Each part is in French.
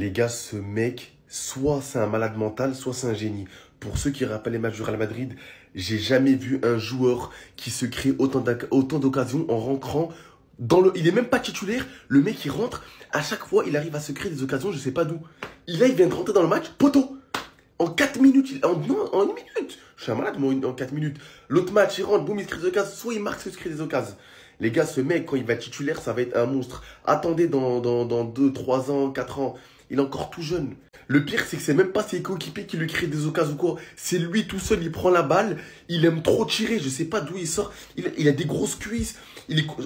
Les gars, ce mec, soit c'est un malade mental, soit c'est un génie. Pour ceux qui rappellent les matchs du Real Madrid, j'ai jamais vu un joueur qui se crée autant d'occasions en rentrant dans le... Il est même pas titulaire, le mec il rentre, à chaque fois il arrive à se créer des occasions, je sais pas d'où. Là il vient de rentrer dans le match, poteau. En 4 minutes, non, en 1 minute. Je suis un malade, moi, en 4 minutes. L'autre match, il rentre, boum, il se crée des occasions, soit il marque, soit il se crée des occasions. Les gars, ce mec, quand il va être titulaire, ça va être un monstre. Attendez dans 2, 3 ans, 4 ans. Il est encore tout jeune. Le pire, c'est que c'est même pas ses coéquipiers qui lui créent des occasions ou quoi. C'est lui tout seul, il prend la balle. Il aime trop tirer, je sais pas d'où il sort. Il a des grosses cuisses.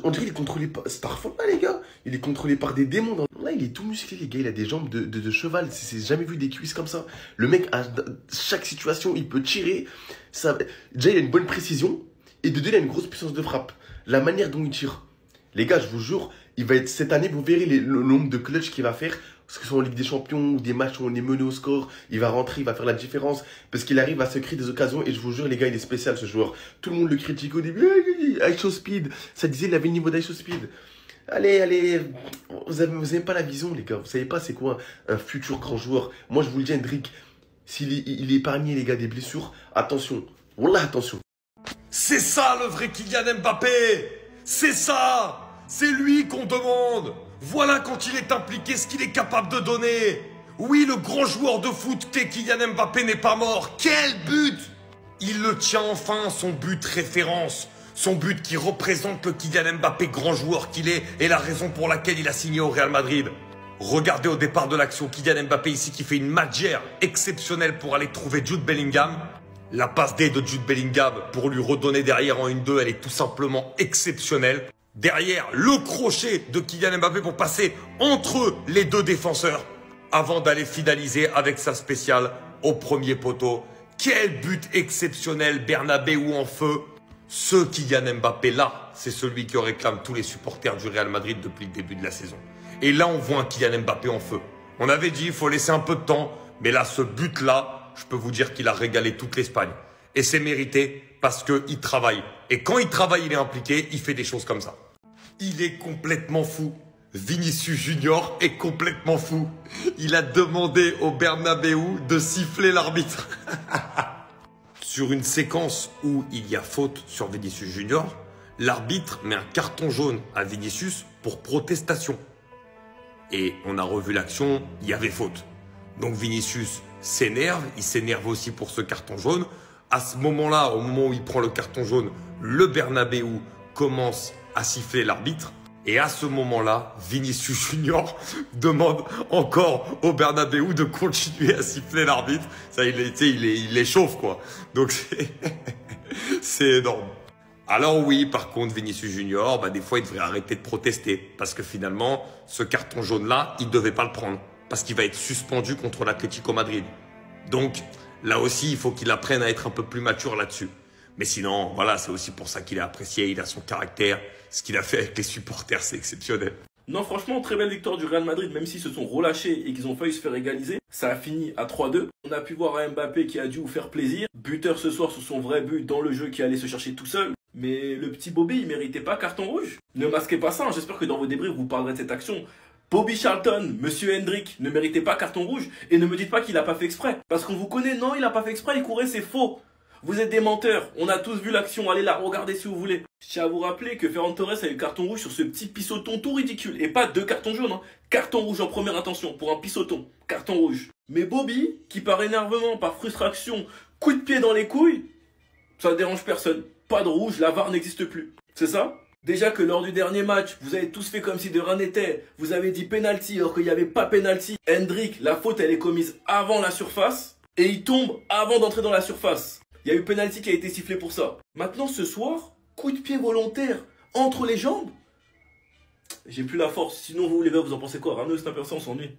On dirait qu'il est contrôlé par... C'est Starfall, là, les gars. Il est contrôlé par des démons. Là, il est tout musclé, les gars. Il a des jambes de cheval. C'est jamais vu des cuisses comme ça. Le mec, à chaque situation, il peut tirer. Déjà, il a une bonne précision. Et de deux, il a une grosse puissance de frappe. La manière dont il tire. Les gars, je vous jure, il va être cette année, vous verrez le nombre de clutch qu'il va faire. Parce que ce soit en Ligue des Champions ou des matchs où on est mené au score, il va rentrer, il va faire la différence. Parce qu'il arrive à se créer des occasions. Et je vous jure, les gars, il est spécial ce joueur. Tout le monde le critique au début. ISO Speed. Ça disait, il avait le niveau d'ISO Speed. Allez. Vous avez pas la vision, les gars. Vous savez pas c'est quoi un futur grand joueur. Moi, je vous le dis, Hendrik, s'il il est épargné, les gars, des blessures, attention. Wallah, attention. C'est ça le vrai Kylian Mbappé. C'est ça. C'est lui qu'on demande. Voilà quand il est impliqué ce qu'il est capable de donner. Oui, le grand joueur de foot qu'est Kylian Mbappé n'est pas mort. Quel but! Il le tient enfin, son but référence. Son but qui représente le Kylian Mbappé grand joueur qu'il est et la raison pour laquelle il a signé au Real Madrid. Regardez au départ de l'action Kylian Mbappé ici qui fait une magère exceptionnelle pour aller trouver Jude Bellingham. La passe D de Jude Bellingham pour lui redonner derrière en 1-2, elle est tout simplement exceptionnelle. Derrière, le crochet de Kylian Mbappé pour passer entre les deux défenseurs avant d'aller finaliser avec sa spéciale au premier poteau. Quel but exceptionnel, Bernabéu en feu. Ce Kylian Mbappé là, c'est celui que réclament tous les supporters du Real Madrid depuis le début de la saison. Et là, on voit un Kylian Mbappé en feu. On avait dit, il faut laisser un peu de temps, mais là, ce but là, je peux vous dire qu'il a régalé toute l'Espagne. Et c'est mérité parce qu'il travaille. Et quand il travaille, il est impliqué, il fait des choses comme ça. Il est complètement fou. Vinicius Junior est complètement fou. Il a demandé au Bernabéu de siffler l'arbitre. Sur une séquence où il y a faute sur Vinicius Junior, l'arbitre met un carton jaune à Vinicius pour protestation. Et on a revu l'action, il y avait faute. Donc Vinicius s'énerve, il s'énerve aussi pour ce carton jaune. À ce moment-là, au moment où il prend le carton jaune, le Bernabéu commence à siffler l'arbitre. Et à ce moment-là, Vinicius Junior demande encore au Bernabéu de continuer à siffler l'arbitre. Ça, il échauffe, quoi. Donc, c'est énorme. Alors oui, par contre, Vinicius Junior, des fois, il devrait arrêter de protester. Parce que finalement, ce carton jaune-là, il ne devait pas le prendre. Parce qu'il va être suspendu contre l'Atlético Madrid. Donc, là aussi, il faut qu'il apprenne à être un peu plus mature là-dessus. Mais sinon, voilà, c'est aussi pour ça qu'il est apprécié, il a son caractère. Ce qu'il a fait avec les supporters, c'est exceptionnel. Non, franchement, très belle victoire du Real Madrid, même s'ils se sont relâchés et qu'ils ont failli se faire égaliser. Ça a fini à 3-2. On a pu voir un Mbappé qui a dû vous faire plaisir. Buteur ce soir sur son vrai but dans le jeu qui allait se chercher tout seul. Mais le petit Bobby, il méritait pas carton rouge. Ne masquez pas ça, hein. J'espère que dans vos débriefs, vous parlerez de cette action. Bobby Charlton, Monsieur Hendrik, ne méritait pas carton rouge. Et ne me dites pas qu'il a pas fait exprès. Parce qu'on vous connaît, non, il a pas fait exprès, il courait, c'est faux. Vous êtes des menteurs, on a tous vu l'action, allez la regarder si vous voulez. Je tiens à vous rappeler que Ferran Torres a eu carton rouge sur ce petit pissoton tout ridicule. Et pas 2 cartons jaunes, hein. Carton rouge en première intention pour un pissoton, carton rouge. Mais Bobby, qui par énervement, par frustration, coup de pied dans les couilles, ça ne dérange personne. Pas de rouge, la VAR n'existe plus. C'est ça? Déjà que lors du dernier match, vous avez tous fait comme si de rien n'était. Vous avez dit penalty alors qu'il n'y avait pas penalty. Hendrik, la faute elle est commise avant la surface et il tombe avant d'entrer dans la surface. Il y a eu penalty qui a été sifflé pour ça. Maintenant, ce soir, coup de pied volontaire entre les jambes. J'ai plus la force. Sinon, vous, les gars, vous en pensez quoi? Ramenez au snapper ça, on s'ennuie.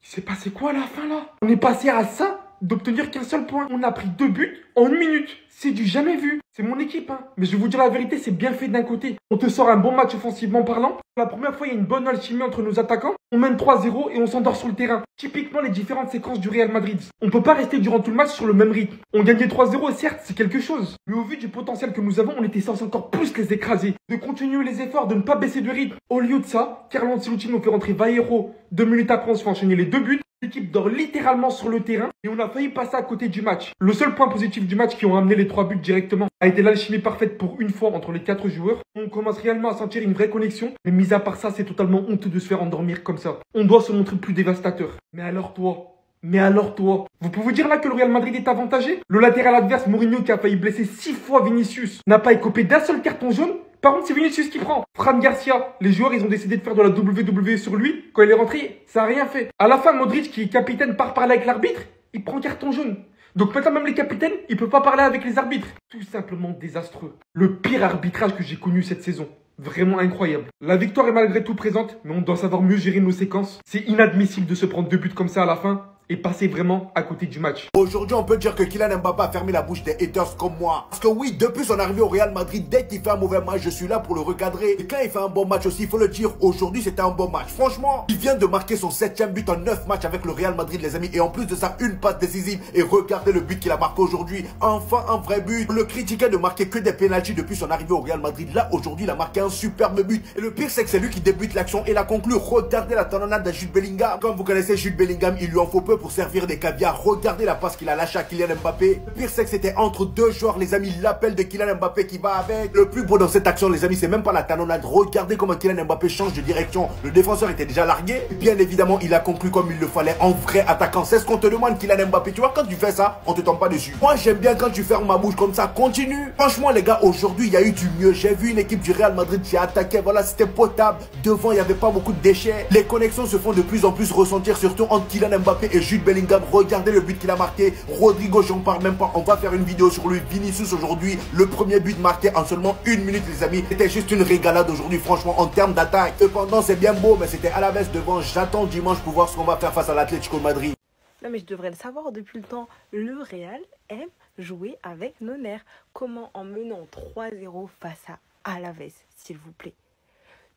Il s'est passé quoi à la fin, là? On est passé à ça? d'obtenir qu'un seul point. On a pris 2 buts en 1 minute. C'est du jamais vu. C'est mon équipe, hein. Mais je vais vous dire la vérité, c'est bien fait d'un côté. On te sort un bon match offensivement parlant. Pour la première fois, il y a une bonne alchimie entre nos attaquants. On mène 3-0 et on s'endort sur le terrain. Typiquement les différentes séquences du Real Madrid. On peut pas rester durant tout le match sur le même rythme. On gagnait 3-0 et certes, c'est quelque chose. Mais au vu du potentiel que nous avons, on était censé encore plus les écraser. De continuer les efforts, de ne pas baisser de rythme. Au lieu de ça, Carlo Ancelotti nous fait rentrer Vallejo. 2 minutes après, on se fait enchaîner les 2 buts. L'équipe dort littéralement sur le terrain et on a failli passer à côté du match. Le seul point positif du match qui ont amené les 3 buts directement a été l'alchimie parfaite pour une fois entre les 4 joueurs. On commence réellement à sentir une vraie connexion, mais mis à part ça, c'est totalement honteux de se faire endormir comme ça. On doit se montrer plus dévastateur. Mais alors toi, vous pouvez dire là que le Real Madrid est avantagé? Le latéral adverse, Mourinho, qui a failli blesser 6 fois Vinicius, n'a pas écopé d'un seul carton jaune. Par contre, c'est Vinicius qui prend. Fran Garcia, les joueurs, ils ont décidé de faire de la WWE sur lui. Quand il est rentré, ça n'a rien fait. À la fin, Modric, qui est capitaine, part parler avec l'arbitre. Il prend carton jaune. Donc maintenant, même les capitaines, ils ne peuvent pas parler avec les arbitres. Tout simplement désastreux. Le pire arbitrage que j'ai connu cette saison. Vraiment incroyable. La victoire est malgré tout présente, mais on doit savoir mieux gérer nos séquences. C'est inadmissible de se prendre 2 buts comme ça à la fin et passer vraiment à côté du match. Aujourd'hui, on peut dire que Kylian Mbappé a fermé la bouche des haters comme moi. Parce que oui, depuis son arrivée au Real Madrid, dès qu'il fait un mauvais match, je suis là pour le recadrer. Et quand il fait un bon match aussi, il faut le dire, aujourd'hui, c'était un bon match. Franchement, il vient de marquer son 7e but en 9 matchs avec le Real Madrid, les amis. Et en plus de ça, une passe décisive. Et regardez le but qu'il a marqué aujourd'hui. Enfin, un vrai but. On le critiquait de marquer que des pénaltys depuis son arrivée au Real Madrid. Là, aujourd'hui, il a marqué un superbe but. Et le pire, c'est que c'est lui qui débute l'action et la conclut. Regardez la talonnade de Jude Bellingham. Comme vous connaissez Jude Bellingham, il lui en faut peu pour servir des caviars. Regardez la passe qu'il a lâchée à Kylian Mbappé. Le pire, c'est que c'était entre 2 joueurs, les amis. L'appel de Kylian Mbappé qui va avec. Le plus beau dans cette action, les amis, c'est même pas la talonnade. Regardez comment Kylian Mbappé change de direction. Le défenseur était déjà largué. Et bien évidemment, il a conclu comme il le fallait en vrai attaquant. C'est ce qu'on te demande, Kylian Mbappé. Tu vois, quand tu fais ça, on te tombe pas dessus. Moi, j'aime bien quand tu fermes ma bouche comme ça. Continue. Franchement, les gars, aujourd'hui, il y a eu du mieux. J'ai vu une équipe du Real Madrid qui a attaqué. Voilà, c'était potable. Devant, il n'y avait pas beaucoup de déchets. Les connexions se font de plus en plus ressentir, surtout entre Kylian Mbappé et Jude Bellingham. Regardez le but qu'il a marqué. Rodrigo, j'en parle même pas. On va faire une vidéo sur lui. Vinicius aujourd'hui, le premier but marqué en seulement 1 minute, les amis. C'était juste une régalade aujourd'hui, franchement, en termes d'attaque. Cependant, c'est bien beau, mais c'était à la baisse devant. J'attends dimanche pour voir ce qu'on va faire face à l'Atlético Madrid. Non mais je devrais le savoir depuis le temps. Le Real aime jouer avec nos nerfs. Comment en menant 3-0 face à Alaves, s'il vous plaît?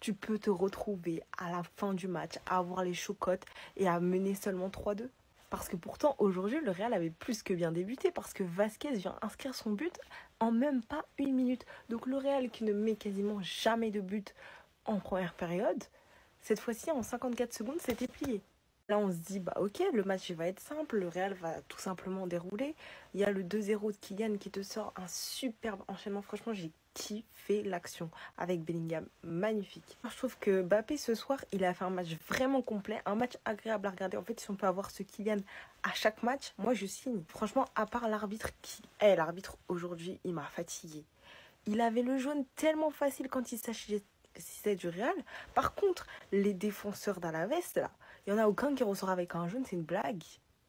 Tu peux te retrouver à la fin du match, à avoir les chocottes et à mener seulement 3-2. Parce que pourtant, aujourd'hui, le Real avait plus que bien débuté parce que Vasquez vient inscrire son but en même pas 1 minute. Donc le Real qui ne met quasiment jamais de but en première période, cette fois-ci, en 54 secondes, c'était plié. Là, on se dit, bah ok, le match va être simple, le Real va tout simplement dérouler. Il y a le 2-0 de Kylian qui te sort un superbe enchaînement. Franchement, j'ai kiffé l'action avec Bellingham, magnifique. Je trouve que Mbappé ce soir, il a fait un match vraiment complet, un match agréable à regarder. En fait, si on peut avoir ce Kylian à chaque match, moi je signe. Franchement, à part l'arbitre l'arbitre aujourd'hui, il m'a fatigué. Il avait le jaune tellement facile quand il s'agissait du Real. Par contre, les défenseurs d'Alaves, là, il n'y en a aucun qui ressort avec un jaune, c'est une blague.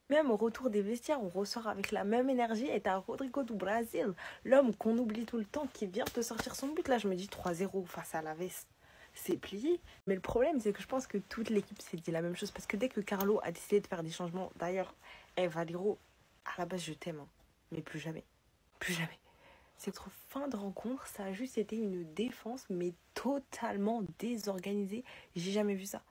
Même au retour des vestiaires, on ressort avec la même énergie. Et t'as Rodrigo du Brésil, l'homme qu'on oublie tout le temps, qui vient de sortir son but. Là, je me dis 3-0 face à Alaves, c'est plié. Mais le problème, c'est que je pense que toute l'équipe s'est dit la même chose. Parce que dès que Carlo a décidé de faire des changements, d'ailleurs, Valero, à la base, je t'aime, hein, mais plus jamais. Plus jamais. Cette fin de rencontre, ça a juste été une défense, mais totalement désorganisée. J'ai jamais vu ça.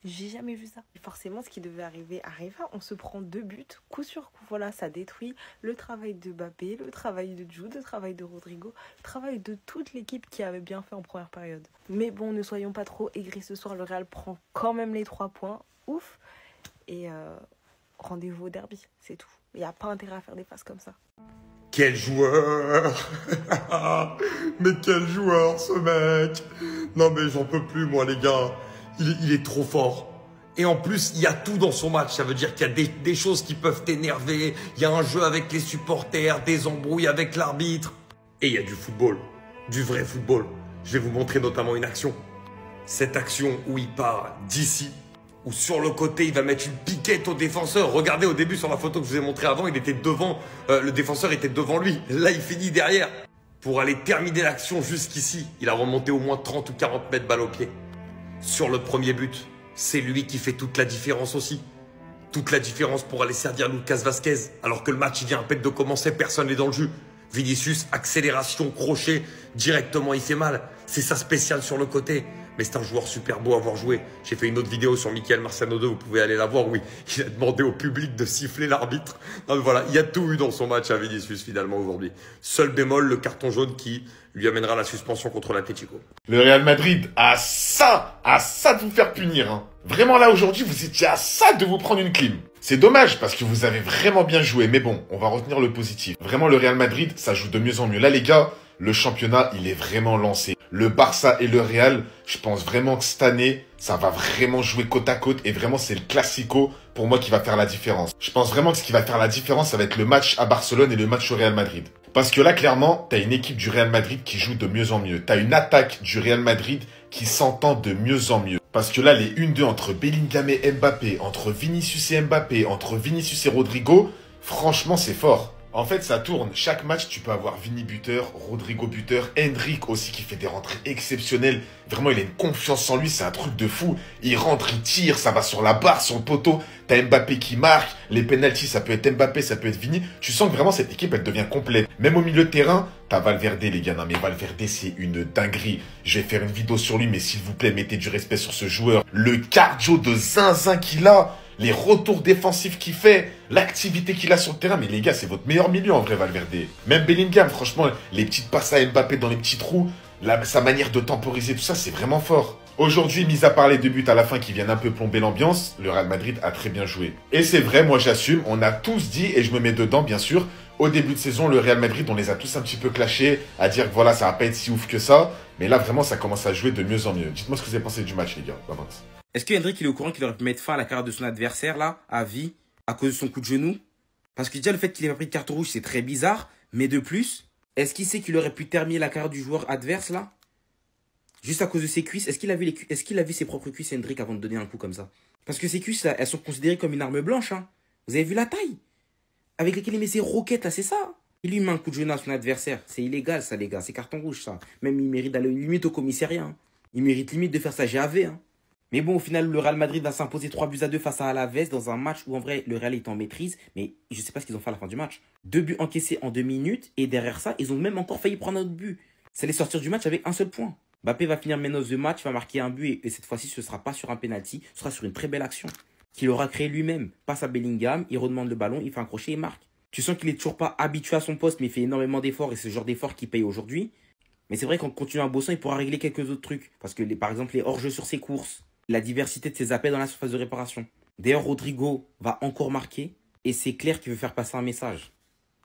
J'ai jamais vu ça. Et forcément, ce qui devait arriver arriva. On se prend 2 buts, coup sur coup. Voilà, ça détruit le travail de Mbappé, le travail de Jude, le travail de Rodrigo, le travail de toute l'équipe qui avait bien fait en première période. Mais bon, ne soyons pas trop aigris ce soir. Le Real prend quand même les 3 points. Ouf. Et rendez-vous au derby, c'est tout. Il n'y a pas intérêt à faire des passes comme ça. Quel joueur! Mais quel joueur, ce mec! Non mais j'en peux plus, moi, les gars. Il est trop fort. Et en plus, il y a tout dans son match. Ça veut dire qu'il y a des choses qui peuvent t'énerver. Il y a un jeu avec les supporters, des embrouilles avec l'arbitre. Et il y a du football. Du vrai football. Je vais vous montrer notamment une action. Cette action où il part d'ici, où sur le côté, il va mettre une piquette au défenseur. Regardez au début sur la photo que je vous ai montrée avant, il était devant. Le défenseur était devant lui. Là, il finit derrière. Pour aller terminer l'action jusqu'ici, il a remonté au moins 30 ou 40 mètres balle au pied. Sur le premier but, c'est lui qui fait toute la différence aussi. Toute la différence pour aller servir Lucas Vasquez, alors que le match il vient à peine de commencer, personne n'est dans le jus. Vinicius, accélération, crochet, directement il fait mal. C'est ça spécial sur le côté. Mais c'est un joueur super beau à voir jouer. J'ai fait une autre vidéo sur Michael Marciano 2, vous pouvez aller la voir. Oui, il a demandé au public de siffler l'arbitre. Non, mais voilà, il y a tout eu dans son match à Vinicius finalement aujourd'hui. Seul bémol, le carton jaune qui lui amènera la suspension contre l'Atlético. Le Real Madrid a ça de vous faire punir. Hein. Vraiment là aujourd'hui, vous étiez à ça de vous prendre une clim. C'est dommage parce que vous avez vraiment bien joué. Mais bon, on va retenir le positif. Vraiment le Real Madrid, ça joue de mieux en mieux. Là les gars, le championnat, il est vraiment lancé. Le Barça et le Real, je pense vraiment que cette année, ça va vraiment jouer côte à côte. Et vraiment, c'est le Classico, pour moi, qui va faire la différence. Je pense vraiment que ce qui va faire la différence, ça va être le match à Barcelone et le match au Real Madrid. Parce que là, clairement, t'as une équipe du Real Madrid qui joue de mieux en mieux. T'as une attaque du Real Madrid qui s'entend de mieux en mieux. Parce que là, les 1-2 entre Bellingham et Mbappé, entre Vinicius et Mbappé, entre Vinicius et Rodrigo, franchement, c'est fort. En fait, ça tourne. Chaque match, tu peux avoir Vini buteur, Rodrigo buteur, Endrick aussi qui fait des rentrées exceptionnelles. Vraiment, il a une confiance en lui, c'est un truc de fou. Il rentre, il tire, ça va sur la barre, sur le poteau. T'as Mbappé qui marque. Les penalties, ça peut être Mbappé, ça peut être Vini. Tu sens que vraiment cette équipe, elle devient complète. Même au milieu de terrain, t'as Valverde, les gars. Non, mais Valverde, c'est une dinguerie. Je vais faire une vidéo sur lui, mais s'il vous plaît, mettez du respect sur ce joueur. Le cardio de zinzin qu'il a. Les retours défensifs qu'il fait, l'activité qu'il a sur le terrain. Mais les gars, c'est votre meilleur milieu en vrai, Valverde. Même Bellingham, franchement, les petites passes à Mbappé dans les petits trous, sa manière de temporiser, tout ça, c'est vraiment fort. Aujourd'hui, mis à part les 2 buts à la fin qui viennent un peu plomber l'ambiance, le Real Madrid a très bien joué. Et c'est vrai, moi j'assume, on a tous dit, et je me mets dedans bien sûr, au début de saison, le Real Madrid, on les a tous un petit peu clashés, à dire que voilà, ça va pas être si ouf que ça. Mais là, vraiment, ça commence à jouer de mieux en mieux. Dites-moi ce que vous avez pensé du match, les gars. Est-ce que Hendrick il est au courant qu'il aurait pu mettre fin à la carrière de son adversaire là, à vie, à cause de son coup de genou? Parce que déjà le fait qu'il ait pas pris de carton rouge c'est très bizarre, mais de plus, est-ce qu'il sait qu'il aurait pu terminer la carrière du joueur adverse là? Juste à cause de ses cuisses? Est-ce qu'il a vu ses propres cuisses Hendrick avant de donner un coup comme ça? Parce que ces cuisses là, elles sont considérées comme une arme blanche, hein. Vous avez vu la taille? Avec laquelle il met ses roquettes là, c'est ça? Il lui met un coup de genou à son adversaire. C'est illégal ça les gars, c'est carton rouge ça. Même il mérite d'aller limite au commissariat. Hein. Il mérite limite de faire sa GAV. Hein. Mais bon, au final, le Real Madrid va s'imposer 3-2 face à Alaves dans un match où, en vrai, le Real est en maîtrise. Mais je ne sais pas ce qu'ils ont fait à la fin du match. 2 buts encaissés en 2 minutes. Et derrière ça, ils ont même encore failli prendre un autre but. Ça allait sortir du match avec un seul point. Mbappé va finir man of the match, va marquer un but. Et cette fois-ci, ce ne sera pas sur un penalty. Ce sera sur une très belle action qu'il aura créée lui-même. Passe à Bellingham, il redemande le ballon, il fait un crochet et marque. Tu sens qu'il n'est toujours pas habitué à son poste, mais il fait énormément d'efforts. Et c'est ce genre d'efforts qui paye aujourd'hui. Mais c'est vrai qu'en continuant à bosser, il pourra régler quelques autres trucs. Parce que, par exemple, les hors-jeux sur ses courses. La diversité de ses appels dans la surface de réparation. D'ailleurs, Rodrigo va encore marquer et c'est clair qu'il veut faire passer un message.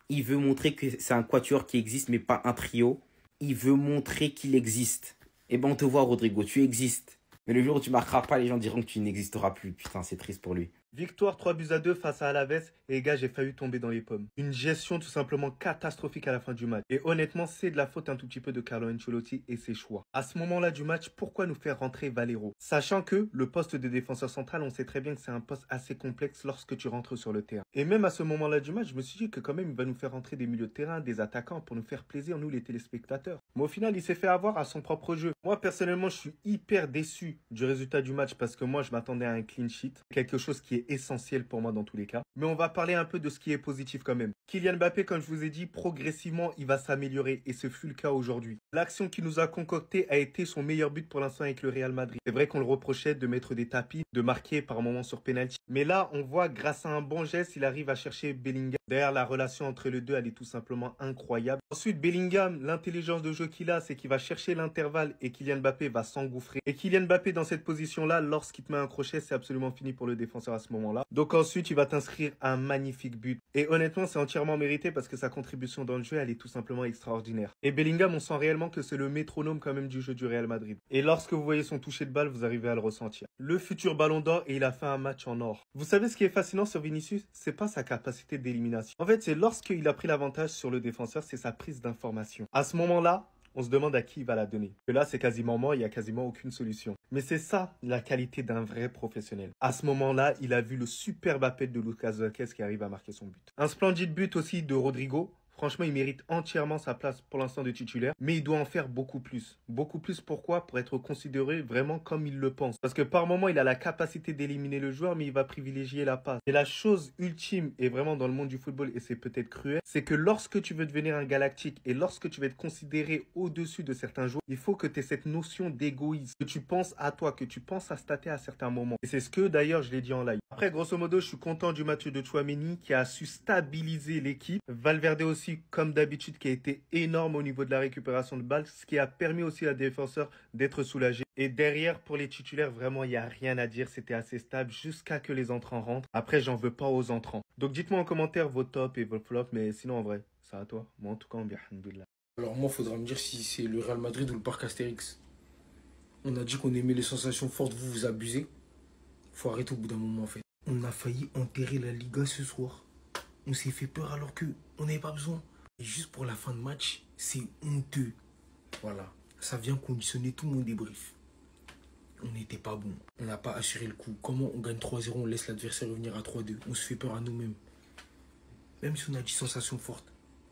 Il veut montrer que c'est un quatuor qui existe mais pas un trio. Il veut montrer qu'il existe. Eh ben on te voit Rodrigo, tu existes. Mais le jour où tu marqueras pas, les gens diront que tu n'existeras plus. Putain, c'est triste pour lui. Victoire 3-2 face à Alaves et les gars j'ai failli tomber dans les pommes. Une gestion tout simplement catastrophique à la fin du match. Et honnêtement c'est de la faute un tout petit peu de Carlo Ancelotti et ses choix. À ce moment là du match, pourquoi nous faire rentrer Valero? Sachant que le poste de défenseur central, on sait très bien que c'est un poste assez complexe lorsque tu rentres sur le terrain. Et même à ce moment là du match, je me suis dit que quand même il va nous faire rentrer des milieux de terrain, des attaquants pour nous faire plaisir nous les téléspectateurs. Mais au final il s'est fait avoir à son propre jeu. Moi personnellement je suis hyper déçu du résultat du match parce que moi je m'attendais à un clean sheet. Quelque chose qui est essentiel pour moi dans tous les cas. Mais on va parler un peu de ce qui est positif quand même. Kylian Mbappé, comme je vous ai dit, progressivement, il va s'améliorer et ce fut le cas aujourd'hui. L'action qu'il nous a concoctée a été son meilleur but pour l'instant avec le Real Madrid. C'est vrai qu'on le reprochait de mettre des tapis, de marquer par moments sur penalty. Mais là, on voit grâce à un bon geste, il arrive à chercher Bellingham. D'ailleurs, la relation entre les deux, elle est tout simplement incroyable. Ensuite, Bellingham, l'intelligence de jeu qu'il a, c'est qu'il va chercher l'intervalle et Kylian Mbappé va s'engouffrer. Et Kylian Mbappé, dans cette position-là, lorsqu'il te met un crochet, c'est absolument fini pour le défenseur à ce moment-là. Donc ensuite, il va t'inscrire un magnifique but. Et honnêtement, c'est entièrement mérité parce que sa contribution dans le jeu, elle est tout simplement extraordinaire. Et Bellingham, on sent réellement que c'est le métronome quand même du jeu du Real Madrid. Et lorsque vous voyez son toucher de balle, vous arrivez à le ressentir. Le futur ballon d'or et il a fait un match en or. Vous savez ce qui est fascinant sur Vinicius? C'est pas sa capacité d'élimination. En fait, c'est lorsqu'il a pris l'avantage sur le défenseur, c'est sa prise d'information. À ce moment-là, on se demande à qui il va la donner. Et là, c'est quasiment mort, il n'y a quasiment aucune solution. Mais c'est ça, la qualité d'un vrai professionnel. À ce moment-là, il a vu le superbe appel de Lucas Vasquez qui arrive à marquer son but. Un splendide but aussi de Rodrigo. Franchement, il mérite entièrement sa place pour l'instant de titulaire, mais il doit en faire beaucoup plus. Beaucoup plus pourquoi? Pour être considéré vraiment comme il le pense. Parce que par moment, il a la capacité d'éliminer le joueur, mais il va privilégier la passe. Et la chose ultime, et vraiment dans le monde du football, et c'est peut-être cruel, c'est que lorsque tu veux devenir un galactique et lorsque tu veux être considéré au-dessus de certains joueurs, il faut que tu aies cette notion d'égoïsme, que tu penses à toi, que tu penses à stater à certains moments. Et c'est ce que d'ailleurs je l'ai dit en live. Après, grosso modo, je suis content du match de Tchouaméni qui a su stabiliser l'équipe. Valverde aussi, comme d'habitude, qui a été énorme au niveau de la récupération de balles, ce qui a permis aussi à défenseur d'être soulagé. Et derrière, pour les titulaires, vraiment, il n'y a rien à dire. C'était assez stable jusqu'à que les entrants rentrent. Après, j'en veux pas aux entrants. Donc, dites-moi en commentaire vos tops et vos flops, mais sinon, en vrai, c'est à toi. Moi, en tout cas, on bien, alhamdoulilah. Alors moi, il faudra me dire si c'est le Real Madrid ou le Parc Astérix. On a dit qu'on aimait les sensations fortes, vous abusez. Faut arrêter au bout d'un moment, en fait. On a failli enterrer la Liga ce soir. On s'est fait peur alors que on n'avait pas besoin. Et juste pour la fin de match, c'est honteux. Voilà, ça vient conditionner tout mon débrief. On n'était pas bon. On n'a pas assuré le coup. Comment on gagne 3-0, on laisse l'adversaire revenir à 3-2. On se fait peur à nous-mêmes. Même si on a dit sensation forte.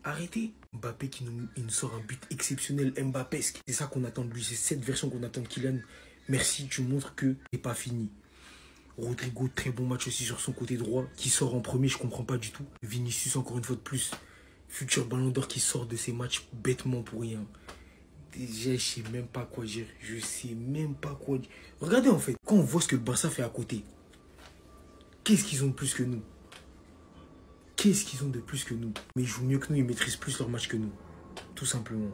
Arrêtez. Mbappé qui nous sort un but exceptionnel, Mbappesque. C'est ça qu'on attend de lui. C'est cette version qu'on attend de Kylian. Merci, tu montres que c'est pas fini. Rodrigo, très bon match aussi sur son côté droit. Qui sort en premier, je comprends pas du tout. Vinicius, encore une fois de plus. Futur ballon d'or qui sort de ces matchs bêtement pour rien. Déjà, je sais même pas quoi dire. Je sais même pas quoi dire. Regardez en fait, quand on voit ce que le Barça fait à côté. Qu'est-ce qu'ils ont de plus que nous? Qu'est-ce qu'ils ont de plus que nous? Mais ils jouent mieux que nous, ils maîtrisent plus leur match que nous. Tout simplement.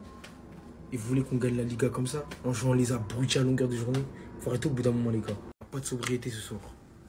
Et vous voulez qu'on gagne la Liga comme ça? En jouant les abrutis à longueur de journée? Faut arrêter au bout d'un moment les gars. Pas de sobriété ce soir.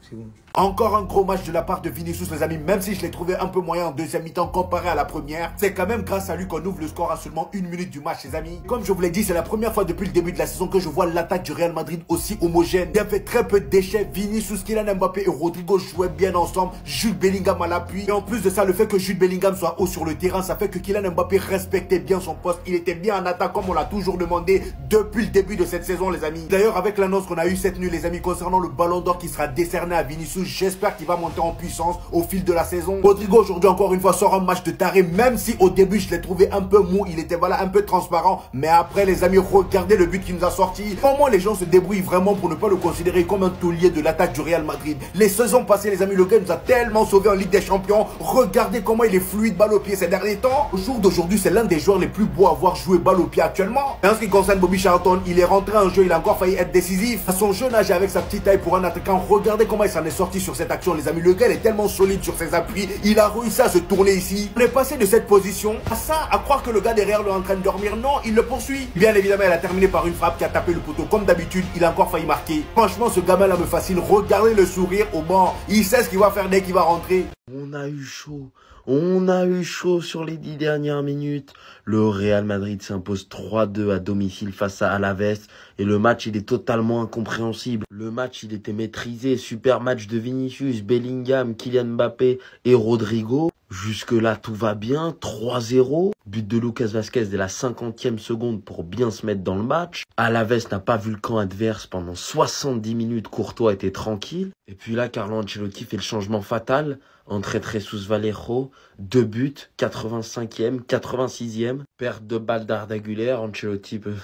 C'est bon. Encore un gros match de la part de Vinicius, les amis. Même si je l'ai trouvé un peu moyen en deuxième mi-temps comparé à la première, c'est quand même grâce à lui qu'on ouvre le score à seulement 1 minute du match, les amis. Comme je vous l'ai dit, c'est la première fois depuis le début de la saison que je vois l'attaque du Real Madrid aussi homogène. Il y avait très peu de déchets. Vinicius, Kylian Mbappé et Rodrigo jouaient bien ensemble. Jude Bellingham à l'appui. Et en plus de ça, le fait que Jude Bellingham soit haut sur le terrain, ça fait que Kylian Mbappé respectait bien son poste. Il était bien en attaque comme on l'a toujours demandé depuis le début de cette saison, les amis. D'ailleurs, avec l'annonce qu'on a eue cette nuit, les amis, concernant le ballon d'or qui sera décerné à Vinicius, j'espère qu'il va monter en puissance au fil de la saison. Rodrigo aujourd'hui encore une fois sort un match de taré, même si au début je l'ai trouvé un peu mou, il était voilà un peu transparent, mais après les amis, regardez le but qu'il nous a sorti. Comment les gens se débrouillent vraiment pour ne pas le considérer comme un taulier de l'attaque du Real Madrid. Les saisons passées les amis, le gars nous a tellement sauvé en Ligue des Champions. Regardez comment il est fluide balle au pied ces derniers temps. Au jour d'aujourd'hui, c'est l'un des joueurs les plus beaux à avoir joué balle au pied actuellement. Et en ce qui concerne Bobby Charlton, il est rentré en jeu, il a encore failli être décisif. À son jeune âge, avec sa petite taille pour un attaquant, regardez comment il s'en est sorti sur cette action les amis. Le gars il est tellement solide sur ses appuis, il a réussi à se tourner ici. On est passé de cette position à ça, à croire que le gars derrière lui est en train de dormir. Non, il le poursuit. Bien évidemment, il a terminé par une frappe qui a tapé le poteau. Comme d'habitude, il a encore failli marquer. Franchement, ce gamin là me fascine. Regardez le sourire au banc. Il sait ce qu'il va faire dès qu'il va rentrer. On a eu chaud. On a eu chaud sur les 10 dernières minutes. Le Real Madrid s'impose 3-2 à domicile face à Alaves. Et le match, il est totalement incompréhensible. Le match, il était maîtrisé. Super match de Vinicius, Bellingham, Kylian Mbappé et Rodrigo. Jusque-là, tout va bien. 3-0. But de Lucas Vazquez dès la 50e seconde pour bien se mettre dans le match. Alaves n'a pas vu le camp adverse pendant 70 minutes. Courtois était tranquille. Et puis là, Carlo Ancelotti fait le changement fatal. Entrée Jesus Vallejo, 2 buts, 85e, 86e. Perte de balle d'Arda-Güler. Ancelotti peut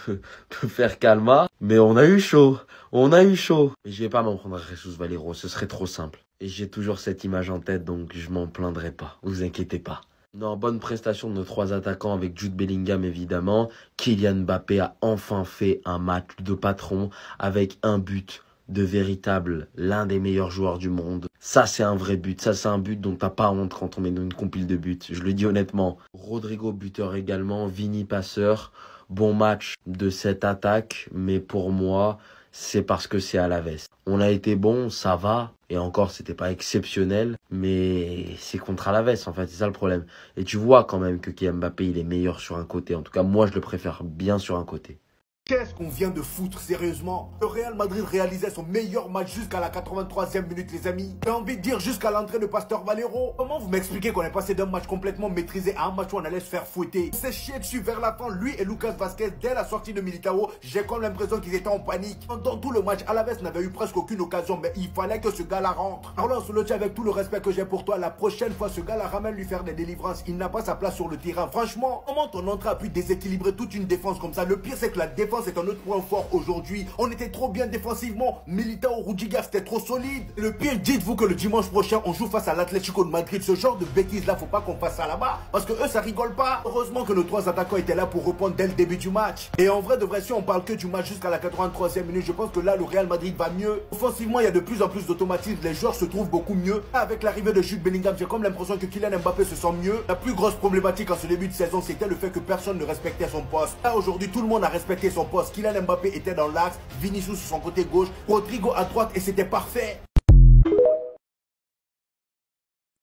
faire calma. Mais on a eu chaud. On a eu chaud. Et je vais pas m'en prendre à Jesus Vallejo. Ce serait trop simple. Et j'ai toujours cette image en tête, donc je m'en plaindrai pas. Vous inquiétez pas. Non, bonne prestation de nos 3 attaquants avec Jude Bellingham évidemment. Kylian Mbappé a enfin fait un match de patron avec un but de véritable, l'un des meilleurs joueurs du monde. Ça c'est un vrai but, ça c'est un but dont t'as pas honte quand on met dans une compile de buts. Je le dis honnêtement. Rodrigo buteur également, Vini passeur. Bon match de cette attaque, mais pour moi, c'est parce que c'est Alaves. On a été bon, ça va. Et encore, c'était pas exceptionnel, mais c'est contre Alaves, en fait, c'est ça le problème. Et tu vois quand même que Kylian Mbappé, il est meilleur sur un côté. En tout cas, moi, je le préfère bien sur un côté. Qu'est-ce qu'on vient de foutre, sérieusement? Le Real Madrid réalisait son meilleur match jusqu'à la 83e minute, les amis. J'ai envie de dire jusqu'à l'entrée de Pasteur Valero. Comment vous m'expliquez qu'on est passé d'un match complètement maîtrisé à un match où on allait se faire fouetter? On s'est chié dessus vers la fin, lui et Lucas Vazquez, dès la sortie de Militao. J'ai comme l'impression qu'ils étaient en panique. Pendant tout le match, Alaves n'avait eu presque aucune occasion, mais il fallait que ce gars-là rentre. Parlons sur le chat avec tout le respect que j'ai pour toi. La prochaine fois, ce gars-là ramène lui faire des délivrances. Il n'a pas sa place sur le terrain. Franchement, comment ton entrée a pu déséquilibrer toute une défense comme ça? Le pire, c'est que la défense est un autre point fort aujourd'hui. On était trop bien défensivement. Militao, Rudiger, c'était trop solide. Et le pire, dites-vous que le dimanche prochain, on joue face à l'Atlético de Madrid. Ce genre de bêtises là, faut pas qu'on fasse ça là-bas. Parce que eux, ça rigole pas. Heureusement que nos trois attaquants étaient là pour répondre dès le début du match. Et en vrai, de vrai, si on parle que du match jusqu'à la 83e minute, je pense que là, le Real Madrid va mieux. Offensivement, il y a de plus en plus d'automatisme. Les joueurs se trouvent beaucoup mieux. Avec l'arrivée de Jude Bellingham, j'ai comme l'impression que Kylian Mbappé se sent mieux. La plus grosse problématique en ce début de saison, c'était le fait que personne ne respectait son poste. Là, aujourd'hui, tout le monde a respecté son poste. Kylian Mbappé était dans l'axe, Vinicius sur son côté gauche, Rodrigo à droite et c'était parfait.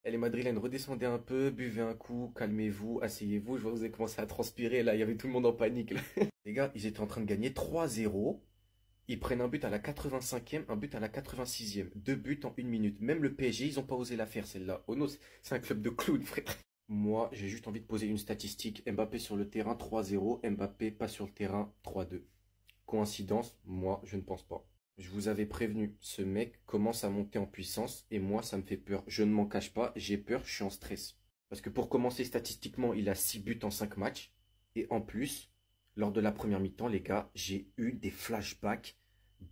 Les Madrilènes, redescendez un peu, buvez un coup, calmez-vous, asseyez-vous. Je vois que vous avez commencé à transpirer, là, il y avait tout le monde en panique. Là. Les gars, ils étaient en train de gagner 3-0. Ils prennent un but à la 85e, un but à la 86e. 2 buts en 1 minute. Même le PSG, ils n'ont pas osé la faire, celle-là. Oh non, c'est un club de clowns, frère. Moi, j'ai juste envie de poser une statistique. Mbappé sur le terrain, 3-0. Mbappé pas sur le terrain, 3-2. Coïncidence? Moi, je ne pense pas. Je vous avais prévenu, ce mec commence à monter en puissance et moi, ça me fait peur. Je ne m'en cache pas, j'ai peur, je suis en stress. Parce que pour commencer, statistiquement, il a 6 buts en 5 matchs. Et en plus, lors de la première mi-temps, les gars, j'ai eu des flashbacks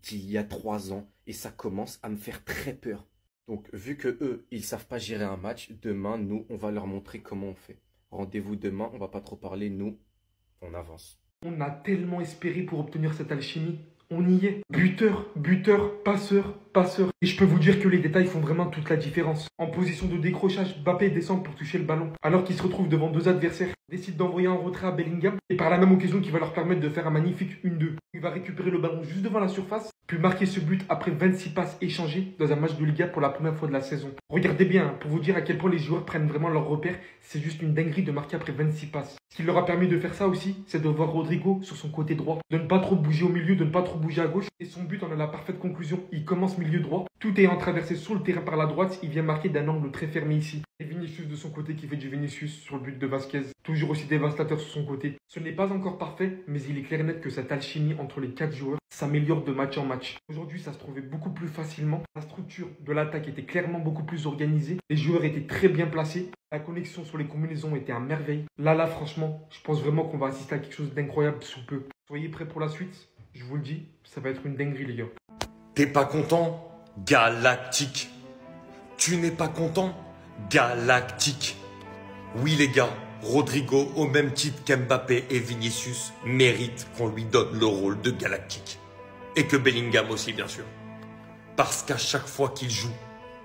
d'il y a 3 ans et ça commence à me faire très peur. Donc, vu que eux, ils savent pas gérer un match, demain, nous, on va leur montrer comment on fait. Rendez-vous demain, on va pas trop parler, nous, on avance. On a tellement espéré pour obtenir cette alchimie. On y est. Buteur, buteur, passeur, passeur. Et je peux vous dire que les détails font vraiment toute la différence. En position de décrochage, Mbappé descend pour toucher le ballon. Alors qu'il se retrouve devant 2 adversaires, décide d'envoyer un retrait à Bellingham. Et par la même occasion qui va leur permettre de faire un magnifique 1-2. Il va récupérer le ballon juste devant la surface. Puis marquer ce but après 26 passes échangées dans un match de Liga pour la première fois de la saison. Regardez bien, pour vous dire à quel point les joueurs prennent vraiment leur repère, c'est juste une dinguerie de marquer après 26 passes. Ce qui leur a permis de faire ça aussi, c'est de voir Rodrigo sur son côté droit, de ne pas trop bouger au milieu, de ne pas trop bouger à gauche. Et son but en a la parfaite conclusion. Il commence milieu droit, tout ayant traversé sur le terrain par la droite, il vient marquer d'un angle très fermé ici. Et Vinicius de son côté qui fait du Vinicius sur le but de Vazquez, toujours aussi dévastateur sur son côté. Ce n'est pas encore parfait, mais il est clair et net que cette alchimie entre les 4 joueurs s'améliore de match en match. Aujourd'hui, ça se trouvait beaucoup plus facilement. La structure de l'attaque était clairement beaucoup plus organisée. Les joueurs étaient très bien placés. La connexion sur les combinaisons était à merveille. Là, franchement, je pense vraiment qu'on va assister à quelque chose d'incroyable sous peu. Soyez prêts pour la suite. Je vous le dis, ça va être une dinguerie, les gars. T'es pas content? Galactique. Tu n'es pas content? Galactique. Oui les gars, Rodrigo, au même titre qu'Mbappé et Vinicius, mérite qu'on lui donne le rôle de Galactique. Et que Bellingham aussi, bien sûr. Parce qu'à chaque fois qu'il joue,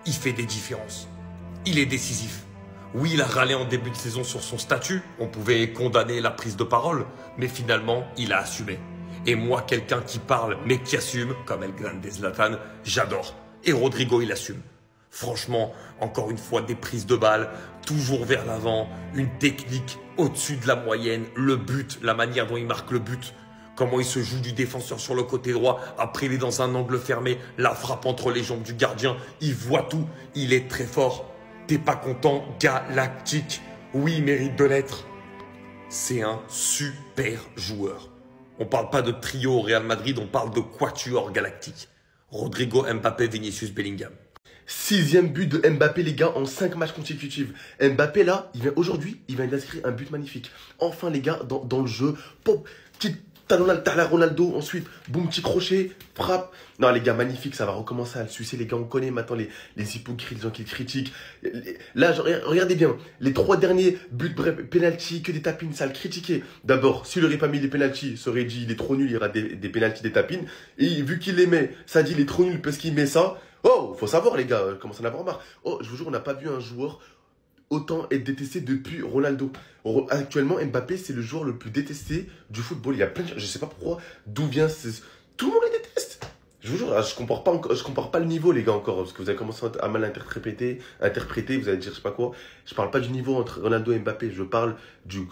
il fait des différences. Il est décisif. Oui, il a râlé en début de saison sur son statut. On pouvait condamner la prise de parole. Mais finalement, il a assumé. Et moi, quelqu'un qui parle, mais qui assume, comme El Grande Zlatan, j'adore. Et Rodrigo, il assume. Franchement, encore une fois, des prises de balles, toujours vers l'avant, une technique au-dessus de la moyenne, le but, la manière dont il marque le but, comment il se joue du défenseur sur le côté droit, après il est dans un angle fermé, la frappe entre les jambes du gardien, il voit tout, il est très fort. T'es pas content? Galactique. Oui, il mérite de l'être. C'est un super joueur. On parle pas de trio au Real Madrid, on parle de quatuor galactique. Rodrigo, Mbappé, Vinicius, Bellingham. 6e but de Mbappé, les gars, en 5 matchs consécutifs. Mbappé, là, aujourd'hui, il vient d'inscrire un but magnifique. Enfin, les gars, dans le jeu, pop, petite talon à la Ronaldo, ensuite, boum, petit crochet, frappe. Non, les gars, magnifique, ça va recommencer à le sucer. Les gars, on connaît maintenant les hypocrites, les gens qui le critiquent. Là, regardez bien, les 3 derniers buts, bref, penalty, que des tapines, ça le critiquait. D'abord, s'il n'aurait pas mis les penalties, ça aurait dit, il est trop nul, il y aura des penalties, des tapines. Et vu qu'il les met, ça dit, il est trop nul parce qu'il met ça. Oh, faut savoir, les gars, comment ça en avoir marre. Oh, je vous jure, on n'a pas vu un joueur autant être détesté depuis Ronaldo. Actuellement, Mbappé, c'est le joueur le plus détesté du football. Il y a plein de... Je sais pas pourquoi, d'où vient... Tout le monde le déteste. Je vous jure, je compare pas le niveau, les gars, encore. Parce que vous avez commencé à mal interpréter, vous allez dire, je sais pas quoi. Je parle pas du niveau entre Ronaldo et Mbappé. Je parle du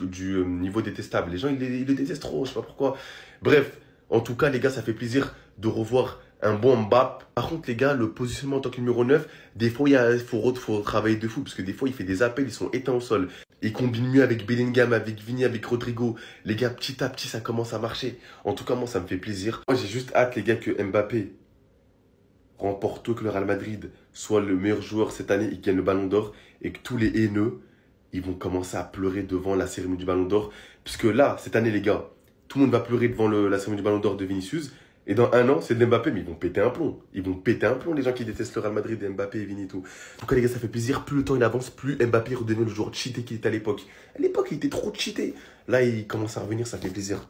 niveau détestable. Les gens, ils le détestent trop, je sais pas pourquoi. Bref, En tout cas, les gars, ça fait plaisir de revoir un bon Mbappé. Par contre, les gars, le positionnement en tant que numéro 9, des fois, il faut travailler de fou. Parce que des fois, il fait des appels, ils sont éteints au sol. Il combine mieux avec Bellingham, avec Vini, avec Rodrigo. Les gars, petit à petit, ça commence à marcher. En tout cas, moi, ça me fait plaisir. Moi, j'ai juste hâte, les gars, que Mbappé remporte tout, que le Real Madrid soit le meilleur joueur cette année et gagne le Ballon d'Or. Et que tous les haineux, ils vont commencer à pleurer devant la cérémonie du Ballon d'Or. Puisque là, cette année, les gars, tout le monde va pleurer devant la cérémonie du Ballon d'Or de Vinicius. Et dans un an, c'est de Mbappé, mais ils vont péter un plomb. Ils vont péter un plomb, les gens qui détestent le Real Madrid, et Mbappé et Vini et tout. En tout cas, les gars, ça fait plaisir. Plus le temps il avance, plus Mbappé redevient le joueur cheaté qu'il était à l'époque. À l'époque, il était trop cheaté. Là, il commence à revenir, ça fait plaisir.